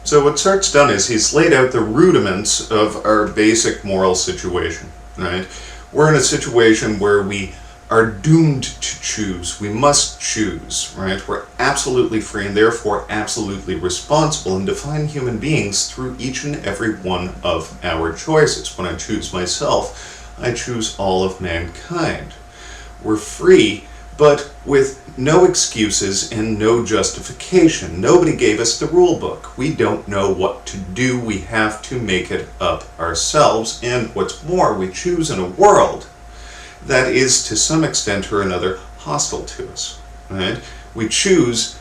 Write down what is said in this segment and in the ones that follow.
So what Sartre's done is he's laid out the rudiments of our basic moral situation, right? We're in a situation where we are doomed to choose. We must choose, right? We're absolutely free and therefore absolutely responsible and define human beings through each and every one of our choices. When I choose myself, I choose all of mankind. We're free, but with no excuses and no justification. Nobody gave us the rule book. We don't know what to do. We have to make it up ourselves. And what's more, we choose in a world that is to some extent or another hostile to us, right? We choose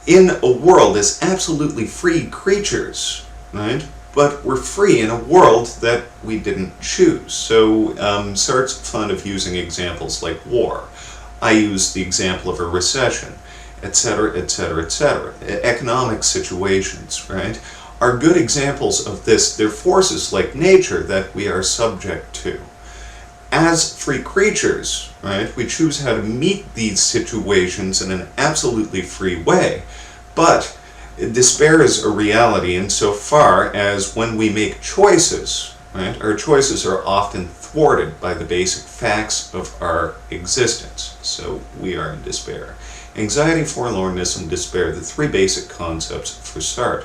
in a world as absolutely free creatures, right? But we're free in a world that we didn't choose. So Sartre's fond of using examples like war. I use the example of a recession, etc., etc., etc. Economic situations, right, are good examples of this. They're forces like nature that we are subject to. As free creatures, right, we choose how to meet these situations in an absolutely free way. But despair is a reality insofar as when we make choices, right, our choices are often thwarted by the basic facts of our existence. So we are in despair. Anxiety, forlornness, and despair, the three basic concepts for Sartre.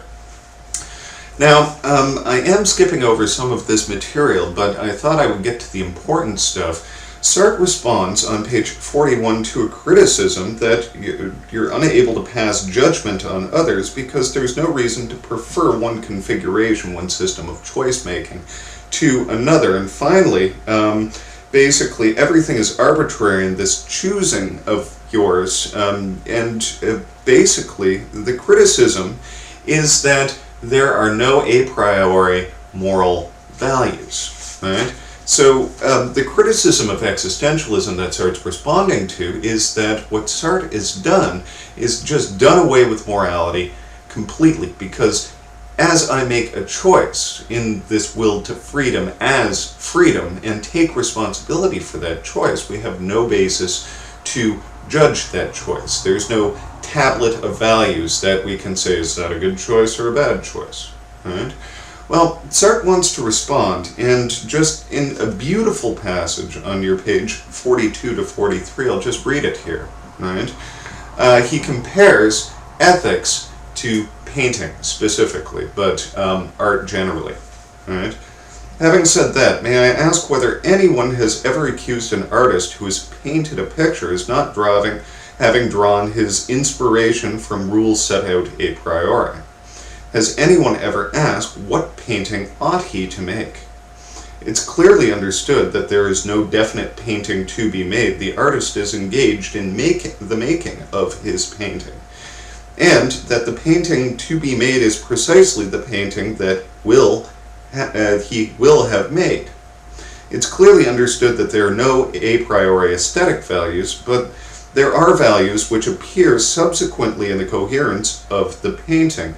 Now, I am skipping over some of this material, but I thought I would get to the important stuff. Sartre responds on page 41 to a criticism that you're unable to pass judgment on others because there's no reason to prefer one configuration, one system of choice making, to another. And finally, basically everything is arbitrary in this choosing of yours, basically the criticism is that there are no a priori moral values, right? So the criticism of existentialism that Sartre's responding to is that what Sartre has done is just done away with morality completely, because as I make a choice in this will to freedom as freedom and take responsibility for that choice, we have no basis to judge that choice. There's no tablet of values that we can say, is that a good choice or a bad choice, right? Well, Sartre wants to respond, and just in a beautiful passage on your page 42 to 43, I'll just read it here, right? He compares ethics to painting specifically, but art generally, right? Having said that, may I ask whether anyone has ever accused an artist who has painted a picture as not having drawn his inspiration from rules set out a priori? Has anyone ever asked what painting ought he to make? It's clearly understood that there is no definite painting to be made. The artist is engaged in the making of his painting, and that the painting to be made is precisely the painting that he will have made. It's clearly understood that there are no a priori aesthetic values, but there are values which appear subsequently in the coherence of the painting,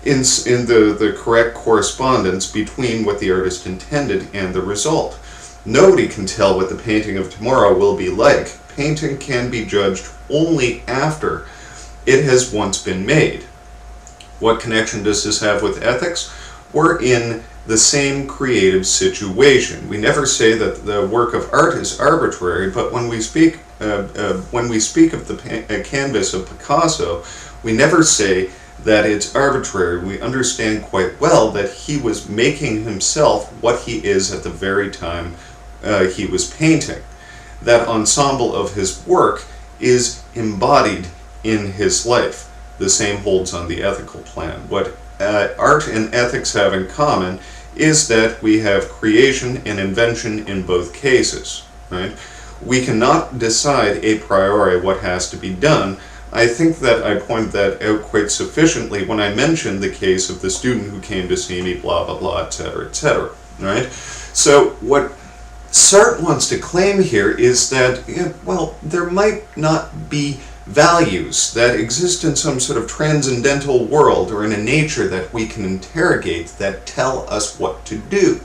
in the correct correspondence between what the artist intended and the result. Nobody can tell what the painting of tomorrow will be like. Painting can be judged only after it has once been made. What connection does this have with ethics? We're in the same creative situation. We never say that the work of art is arbitrary, but when we speak of the canvas of Picasso, we never say that it's arbitrary. We understand quite well that he was making himself what he is at the very time he was painting. That ensemble of his work is embodied in his life. The same holds on the ethical plan. What art and ethics have in common is that we have creation and invention in both cases, right? We cannot decide a priori what has to be done. I think that I pointed that out quite sufficiently when I mentioned the case of the student who came to see me, blah, blah, blah, etc., right? So what Sartre wants to claim here is that, well, there might not be values that exist in some sort of transcendental world or in a nature that we can interrogate that tell us what to do.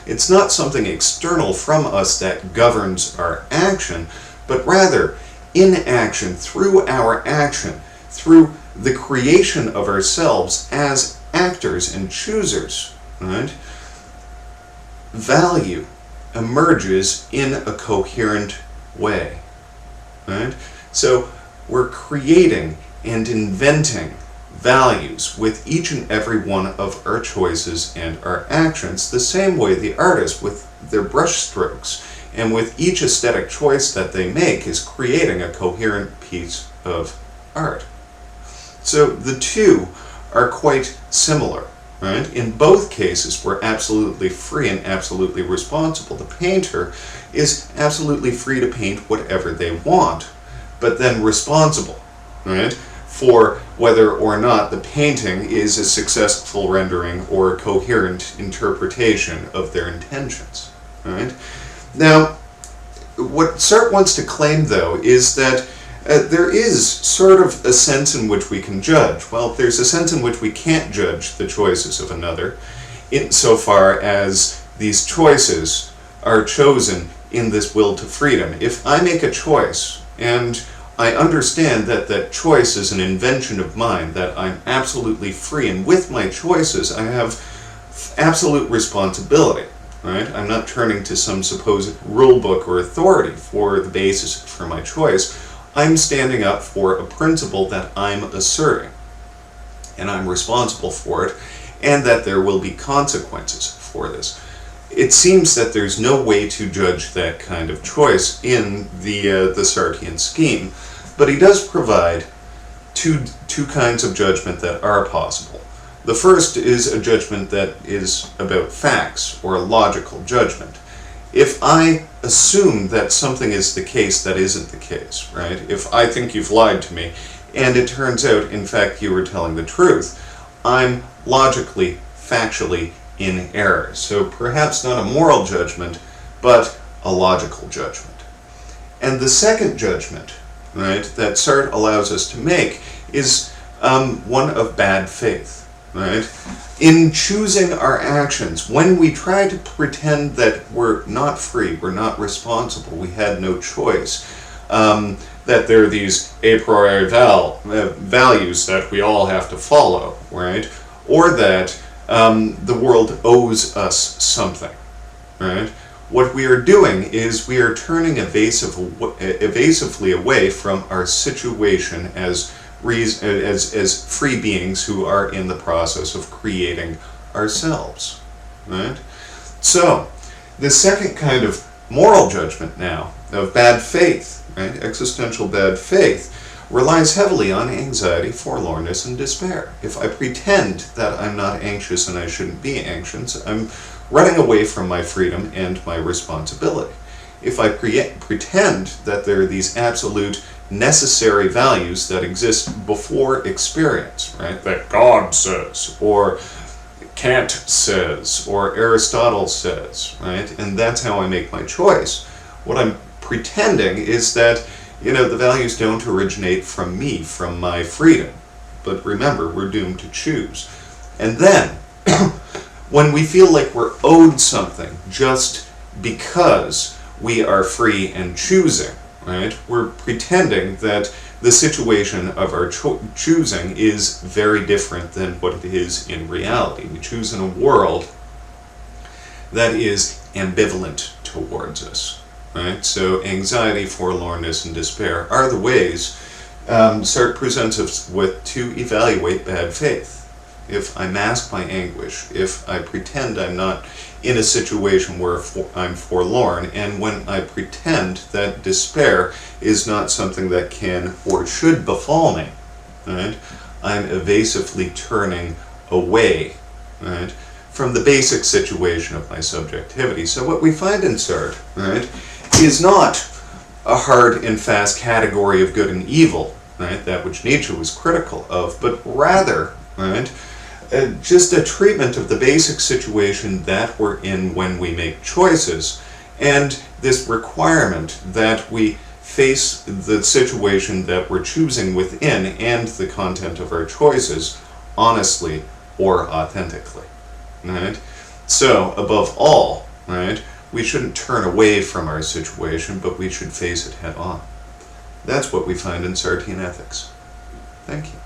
It's not something external from us that governs our action, but rather in action, through our action, through the creation of ourselves as actors and choosers, right, value emerges in a coherent way, right? So we're creating and inventing values with each and every one of our choices and our actions, the same way the artist with their brush strokes and with each aesthetic choice that they make is creating a coherent piece of art. So the two are quite similar, right? In both cases, we're absolutely free and absolutely responsible. The painter is absolutely free to paint whatever they want, but then responsible, right, for whether or not the painting is a successful rendering or a coherent interpretation of their intentions, right? Now, what Sartre wants to claim, though, is that there is sort of a sense in which we can judge. Well, there's a sense in which we can't judge the choices of another, insofar as these choices are chosen in this will to freedom. If I make a choice and I understand that that choice is an invention of mine, that I'm absolutely free, and with my choices I have absolute responsibility, right? I'm not turning to some supposed rule book or authority for the basis for my choice. I'm standing up for a principle that I'm asserting, and I'm responsible for it, and that there will be consequences for this. It seems that there's no way to judge that kind of choice in the Sartrean scheme, but he does provide two kinds of judgment that are possible. The first is a judgment that is about facts, or a logical judgment. If I assume that something is the case that isn't the case, right? If I think you've lied to me, and it turns out, in fact, you were telling the truth, I'm logically, factually in error. So perhaps not a moral judgment, but a logical judgment. And the second judgment, right, that Sartre allows us to make is one of bad faith. Right? In choosing our actions, when we try to pretend that we're not free, we're not responsible, we had no choice, that there are these a priori values that we all have to follow, right? Or that the world owes us something, right? What we are doing is we are turning evasively away from our situation as free beings who are in the process of creating ourselves, right? So, the second kind of moral judgment now, of bad faith, right, existential bad faith, relies heavily on anxiety, forlornness, and despair. If I pretend that I'm not anxious and I shouldn't be anxious, I'm running away from my freedom and my responsibility. If I pretend that there are these absolute necessary values that exist before experience, right? That God says, or Kant says, or Aristotle says, right? And that's how I make my choice. What I'm pretending is that, the values don't originate from me, from my freedom. But remember, we're doomed to choose. And then, when we feel like we're owed something just because we are free and choosing, right? We're pretending that the situation of our choosing is very different than what it is in reality. We choose in a world that is ambivalent towards us, right? So anxiety, forlornness, and despair are the ways Sartre presents us with to evaluate bad faith. If I mask my anguish, if I pretend I'm not in a situation where I'm forlorn, and when I pretend that despair is not something that can or should befall me, right, I'm evasively turning away, right, from the basic situation of my subjectivity. So what we find in Sartre, right, is not a hard and fast category of good and evil, right, that which Nietzsche was critical of, but rather, right, just a treatment of the basic situation that we're in when we make choices, and this requirement that we face the situation that we're choosing within and the content of our choices honestly or authentically, right? So, above all, right, we shouldn't turn away from our situation, but we should face it head on. That's what we find in Sartrean ethics. Thank you.